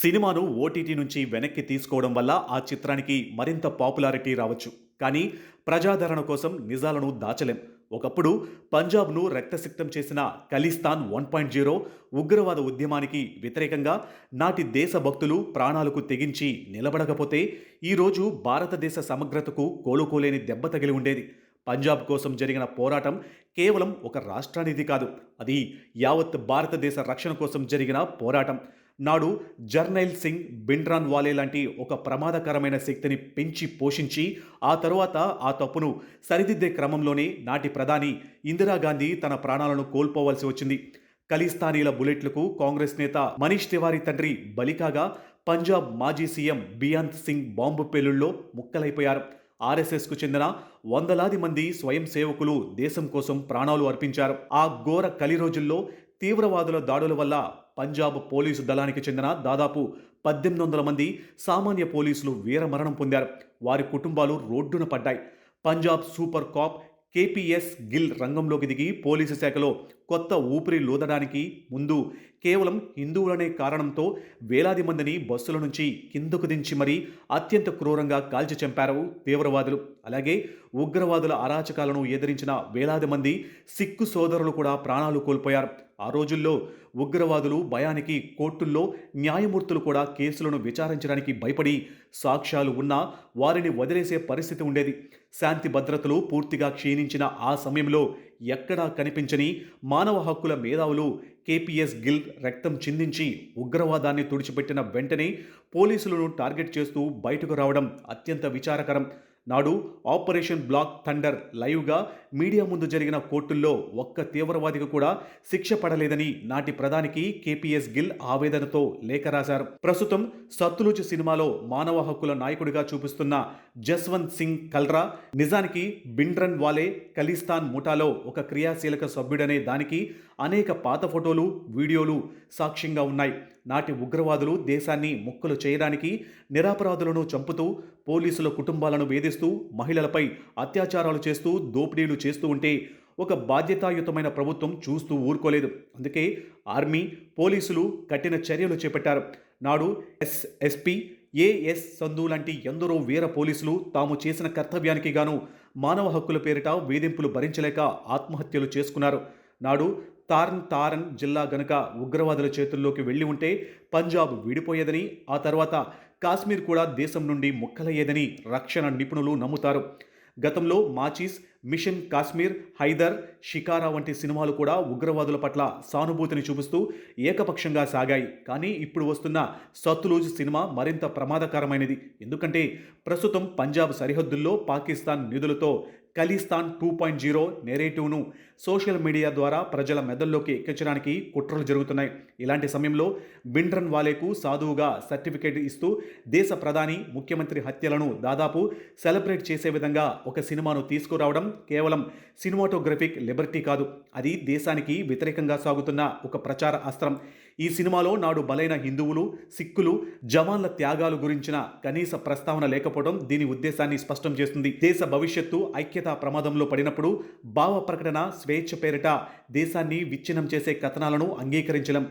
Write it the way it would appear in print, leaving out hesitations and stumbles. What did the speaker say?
సినిమాను ఓటీటీ నుంచి వెనక్కి తీసుకోవడం వల్ల ఆ చిత్రానికి మరింత పాపులారిటీ రావచ్చు. కానీ ప్రజాదరణ కోసం నిజాలను దాచలేం. ఒకప్పుడు పంజాబ్ను రక్తసిక్తం చేసిన ఖలిస్తాన్ 1.0 ఉగ్రవాద ఉద్యమానికి వ్యతిరేకంగా నాటి దేశభక్తులు ప్రాణాలకు తెగించి నిలబడకపోతే ఈరోజు భారతదేశ సమగ్రతకు కోలుకోలేని దెబ్బ తగిలి ఉండేది. పంజాబ్ కోసం జరిగిన పోరాటం కేవలం ఒక రాష్ట్రానిది కాదు. అది యావత్ భారతదేశ రక్షణ కోసం జరిగిన పోరాటం. నాడు జర్నైల్ సింగ్ భిండ్రాన్ వాలే లాంటి ఒక ప్రమాదకరమైన శక్తిని పెంచి పోషించి ఆ తరువాత ఆ తప్పును సరిదిద్దే క్రమంలోనే నాటి ప్రధాని ఇందిరాగాంధీ తన ప్రాణాలను కోల్పోవలసి వచ్చింది. ఖలిస్తానీల బుల్లెట్లకు కాంగ్రెస్ నేత మనీష్ తివారీ తండ్రి బలికాగా పంజాబ్ మాజీ సీఎం బియాంత్ సింగ్ బాంబు పేలుళ్లో ముక్కలైపోయారు. ఆర్ఎస్ఎస్కు చెందిన వందలాది మంది స్వయం సేవకులు దేశం కోసం ప్రాణాలు అర్పించారు. ఆ ఘోర కలి రోజుల్లో తీవ్రవాదుల దాడుల వల్ల పంజాబ్ పోలీసు దళానికి చెందిన దాదాపు 1800 మంది సామాన్య పోలీసులు వీరమరణం పొందారు. వారి కుటుంబాలు రోడ్డున పడ్డాయి. Punjab super cop KPS Gill రంగంలోకి దిగి పోలీసు శాఖలో కొత్త ఊపిరి లూదడానికి ముందు కేవలం హిందువులనే కారణంతో వేలాది మందిని బస్సుల నుంచి కిందకు దించి మరీ అత్యంత క్రూరంగా కాల్చి చంపారు తీవ్రవాదులు. అలాగే ఉగ్రవాదుల అరాచకాలను ఎదిరించిన వేలాది మంది సిక్కు సోదరులు కూడా ప్రాణాలు కోల్పోయారు. ఆ రోజుల్లో ఉగ్రవాదులు భయానికి కోర్టుల్లో న్యాయమూర్తులు కూడా కేసులను విచారించడానికి భయపడి సాక్ష్యాలు ఉన్నా వారిని వదిలేసే పరిస్థితి ఉండేది. శాంతి భద్రతలు పూర్తిగా క్షీణించిన ఆ సమయంలో ఎక్కడా కనిపించని మానవ హక్కుల మేధావులు కేపీఎస్ గిల్ రక్తం చిందించి ఉగ్రవాదాన్ని తుడిచిపెట్టిన వెంటనే పోలీసులను టార్గెట్ చేస్తూ బయటకు రావడం అత్యంత విచారకరం. నాడు ఆపరేషన్ బ్లాక్ థండర్ లైవ్గా మీడియా ముందు జరిగిన కోర్టుల్లో ఒక్క తీవ్రవాదికి కూడా శిక్ష పడలేదని నాటి ప్రధానికి కేపీఎస్ గిల్ ఆవేదనతో లేఖ రాశారు. ప్రస్తుతం సత్లుజ్ సినిమాలో మానవ హక్కుల నాయకుడిగా చూపిస్తున్న జస్వంత్ సింగ్ కల్రా నిజానికి భిండ్రన్ వాలే ఖలిస్తాన్ ముఠాలో ఒక క్రియాశీలక సభ్యుడనే దానికి అనేక పాత ఫోటోలు వీడియోలు సాక్ష్యంగా ఉన్నాయి. నాటి ఉగ్రవాదులు దేశాన్ని ముక్కలు చేయడానికి నిరపరాధులను చంపుతూ పోలీసుల కుటుంబాలను వేధిస్తూ మహిళలపై అత్యాచారాలు చేస్తూ దోపిడీలు చేస్తూ ఉంటే ఒక బాధ్యతాయుతమైన ప్రభుత్వం చూస్తూ ఊరుకోలేదు. అందుకే ఆర్మీ పోలీసులు కఠిన చర్యలు చేపట్టారు. నాడు ఎస్ఎస్పీ ఏఎస్ సంధు లాంటి ఎందరో వీర పోలీసులు తాము చేసిన కర్తవ్యానికి గాను మానవ హక్కుల పేరిట వేధింపులు భరించలేక ఆత్మహత్యలు చేసుకున్నారు. నాడు తారన్ జిల్లా గనుక ఉగ్రవాదుల చేతుల్లోకి వెళ్ళి ఉంటే పంజాబ్ విడిపోయేదని, ఆ తర్వాత కాశ్మీర్ కూడా దేశం నుండి ముక్కలయ్యేదని రక్షణ నిపుణులు నమ్ముతారు. గతంలో మాచిస్, మిషన్ కాశ్మీర్, హైదర్, షికారా వంటి సినిమాలు కూడా ఉగ్రవాదుల పట్ల సానుభూతిని చూపిస్తూ ఏకపక్షంగా సాగాయి. కానీ ఇప్పుడు వస్తున్న సత్లుజ్ సినిమా మరింత ప్రమాదకరమైనది. ఎందుకంటే ప్రస్తుతం పంజాబ్ సరిహద్దుల్లో పాకిస్తాన్ నిధులతో ఖలిస్తాన్ 2.0 నెరేటివ్ను సోషల్ మీడియా ద్వారా ప్రజల మెదల్లోకి ఎక్కించడానికి కుట్రలు జరుగుతున్నాయి. ఇలాంటి సమయంలో భిండ్రన్ వాలేకు సాధువుగా సర్టిఫికేట్ ఇస్తూ దేశ ప్రధాని, ముఖ్యమంత్రి హత్యలను దాదాపు సెలబ్రేట్ చేసే విధంగా ఒక సినిమాను తీసుకురావడం కేవలం సినిమాటోగ్రఫిక్ లిబర్టీ కాదు, అది దేశానికి వ్యతిరేకంగా సాగుతున్న ఒక ప్రచార అస్త్రం. ఈ సినిమాలో నాడు బలైన హిందువులు, సిక్కులు, జవాన్ల త్యాగాలు గురించిన కనీస ప్రస్తావన లేకపోవడం దీని ఉద్దేశాన్ని స్పష్టం చేస్తుంది. దేశ భవిష్యత్తు, ఐక్యత ప్రమాదంలో పడినప్పుడు భావ ప్రకటన, స్వేచ్ఛ పేరిట దేశాన్ని విచ్ఛిన్నం చేసే కథనాలను అంగీకరించలేం.